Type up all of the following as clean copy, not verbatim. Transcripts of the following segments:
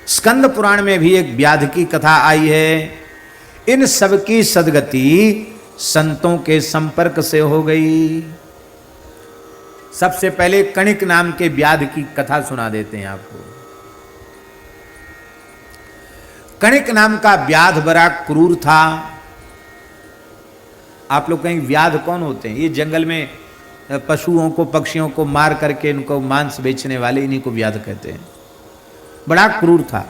स्कंद पुराण में भी एक व्याध की कथा आई है। इन सब की सदगति संतों के संपर्क से हो गई। सबसे पहले कणिक नाम के व्याध की कथा सुना देते हैं आपको। कणिक नाम का व्याध बड़ा क्रूर था। आप लोग कहेंगे व्याध कौन होते हैं? ये जंगल में पशुओं को पक्षियों को मार करके इनको मांस बेचने वाले, इन्हीं को व्याध कहते हैं। बड़ा क्रूर था।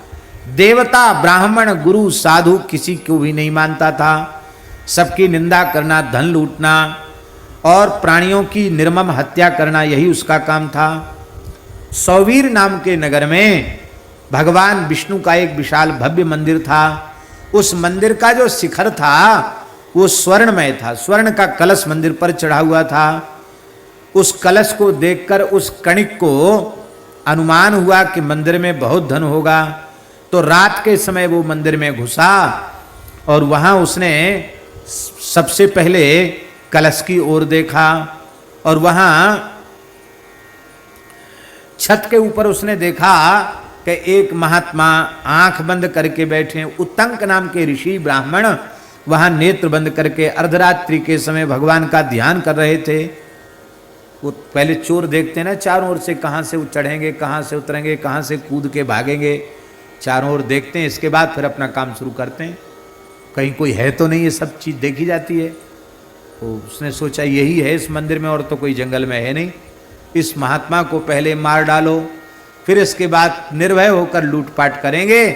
देवता ब्राह्मण गुरु साधु किसी को भी नहीं मानता था। सबकी निंदा करना, धन लूटना और प्राणियों की निर्मम हत्या करना, यही उसका काम था। सौवीर नाम के नगर में भगवान विष्णु का एक विशाल भव्य मंदिर था। उस मंदिर का जो शिखर था वो स्वर्णमय था। स्वर्ण का कलश मंदिर पर चढ़ा हुआ था। उस कलश को देखकर उस कणिक को अनुमान हुआ कि मंदिर में बहुत धन होगा। तो रात के समय वो मंदिर में घुसा और वहां उसने सबसे पहले कलश की ओर देखा और वहां छत के ऊपर उसने देखा कि एक महात्मा आंख बंद करके बैठे। उत्तंक नाम के ऋषि ब्राह्मण वहां नेत्र बंद करके अर्धरात्रि के समय भगवान का ध्यान कर रहे थे। वो पहले चोर देखते हैं ना चारों ओर से, कहां से चढ़ेंगे, कहां से उतरेंगे, कहां से कूद के भागेंगे, चारों ओर देखते हैं। इसके बाद फिर अपना काम शुरू करते हैं। कहीं कोई है तो नहीं, ये सब चीज देखी जाती है। तो उसने सोचा यही है इस मंदिर में, और तो कोई जंगल में है नहीं। इस महात्मा को पहले मार डालो, फिर इसके बाद निर्भय होकर लूटपाट करेंगे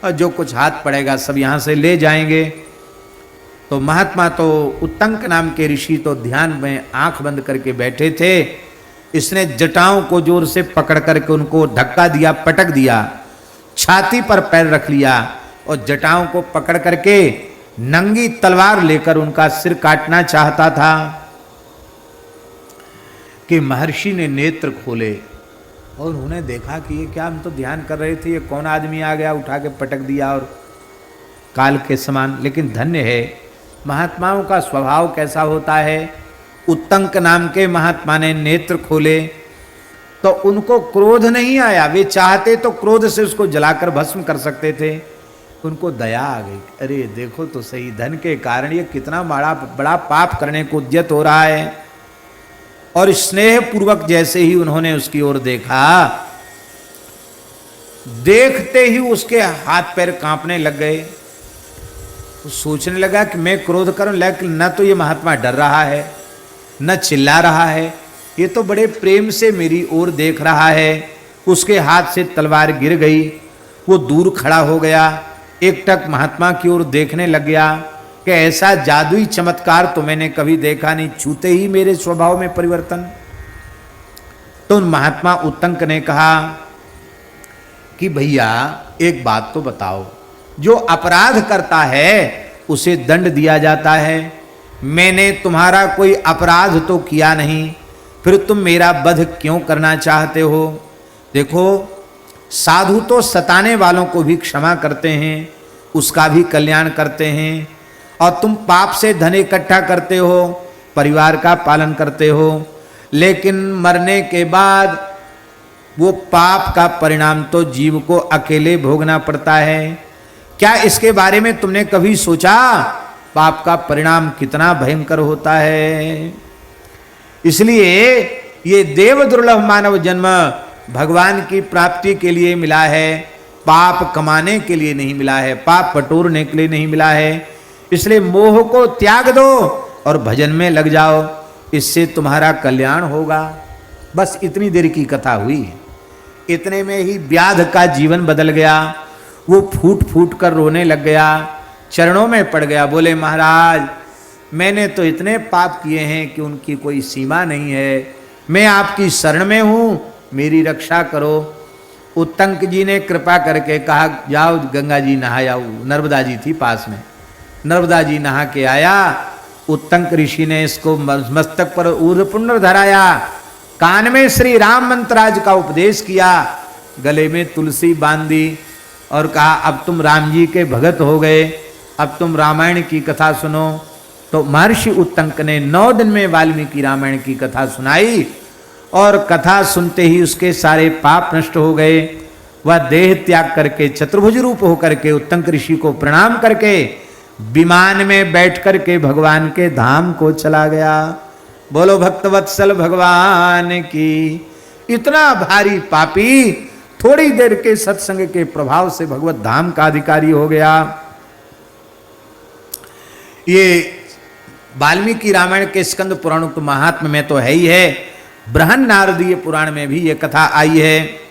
और जो कुछ हाथ पड़ेगा सब यहां से ले जाएंगे। तो महात्मा तो उत्तंक नाम के ऋषि तो ध्यान में आंख बंद करके बैठे थे। इसने जटाओं को जोर से पकड़ करके उनको धक्का दिया, पटक दिया, छाती पर पैर रख लिया और जटाओं को पकड़ करके नंगी तलवार लेकर उनका सिर काटना चाहता था कि महर्षि ने नेत्र खोले और उन्होंने देखा कि ये क्या, हम तो ध्यान कर रहे थे, ये कौन आदमी आ गया, उठा के पटक दिया और काल के समान। लेकिन धन्य है महात्माओं का स्वभाव कैसा होता है। उत्तंक नाम के महात्मा ने नेत्र खोले तो उनको क्रोध नहीं आया। वे चाहते तो क्रोध से उसको जलाकर भस्म कर सकते थे। उनको दया आ गई, अरे देखो तो सही, धन के कारण ये कितना बड़ा पाप करने को उद्यत हो रहा है। और स्नेह पूर्वक जैसे ही उन्होंने उसकी ओर देखा, देखते ही उसके हाथ पैर कांपने लग गए। तो सोचने लगा कि मैं क्रोध करूं, लेकिन न तो ये महात्मा डर रहा है, न चिल्ला रहा है, ये तो बड़े प्रेम से मेरी ओर देख रहा है। उसके हाथ से तलवार गिर गई, वो दूर खड़ा हो गया, एकटक महात्मा की ओर देखने लग गया कि ऐसा जादुई चमत्कार तो मैंने कभी देखा नहीं, छूते ही मेरे स्वभाव में परिवर्तन। तो उन महात्मा उत्तंक ने कहा कि भैया एक बात तो बताओ, जो अपराध करता है उसे दंड दिया जाता है। मैंने तुम्हारा कोई अपराध तो किया नहीं, फिर तुम मेरा वध क्यों करना चाहते हो? देखो, साधु तो सताने वालों को भी क्षमा करते हैं, उसका भी कल्याण करते हैं, और तुम पाप से धन इकट्ठा करते हो, परिवार का पालन करते हो, लेकिन मरने के बाद वो पाप का परिणाम तो जीव को अकेले भोगना पड़ता है। क्या इसके बारे में तुमने कभी सोचा पाप का परिणाम कितना भयंकर होता है? इसलिए ये देव दुर्लभ मानव जन्म भगवान की प्राप्ति के लिए मिला है, पाप कमाने के लिए नहीं मिला है, पाप बटोरने के लिए नहीं मिला है। इसलिए मोह को त्याग दो और भजन में लग जाओ, इससे तुम्हारा कल्याण होगा। बस इतनी देर की कथा हुई, इतने में ही व्याध का जीवन बदल गया। वो फूट फूट कर रोने लग गया, चरणों में पड़ गया, बोले महाराज मैंने तो इतने पाप किए हैं कि उनकी कोई सीमा नहीं है, मैं आपकी शरण में हूँ, मेरी रक्षा करो। उत्तंक जी ने कृपा करके कहा जाओ गंगा जी नहा आओ। नर्मदा जी थी पास में, नर्मदा जी नहा के आया। उत्तंक ऋषि ने इसको मस्तक पर ऊर्ध्वपुंड धराया, कान में श्री राम मंत्राज का उपदेश किया, गले में तुलसी बांधी और कहा अब तुम राम जी के भगत हो गए, अब तुम रामायण की कथा सुनो। तो महर्षि उत्तंक ने 9 दिन में वाल्मीकि रामायण की कथा सुनाई और कथा सुनते ही उसके सारे पाप नष्ट हो गए। वह देह त्याग करके चतुर्भुज रूप होकर के उत्तंक ऋषि को प्रणाम करके विमान में बैठ करके भगवान के धाम को चला गया। बोलो भक्तवत्सल भगवान की। इतना भारी पापी थोड़ी देर के सत्संग के प्रभाव से भगवत धाम का अधिकारी हो गया। ये वाल्मीकि रामायण के स्कंद पुराण महात्म्य में तो है ही है, बृहन नारदीय पुराण में भी ये कथा आई है।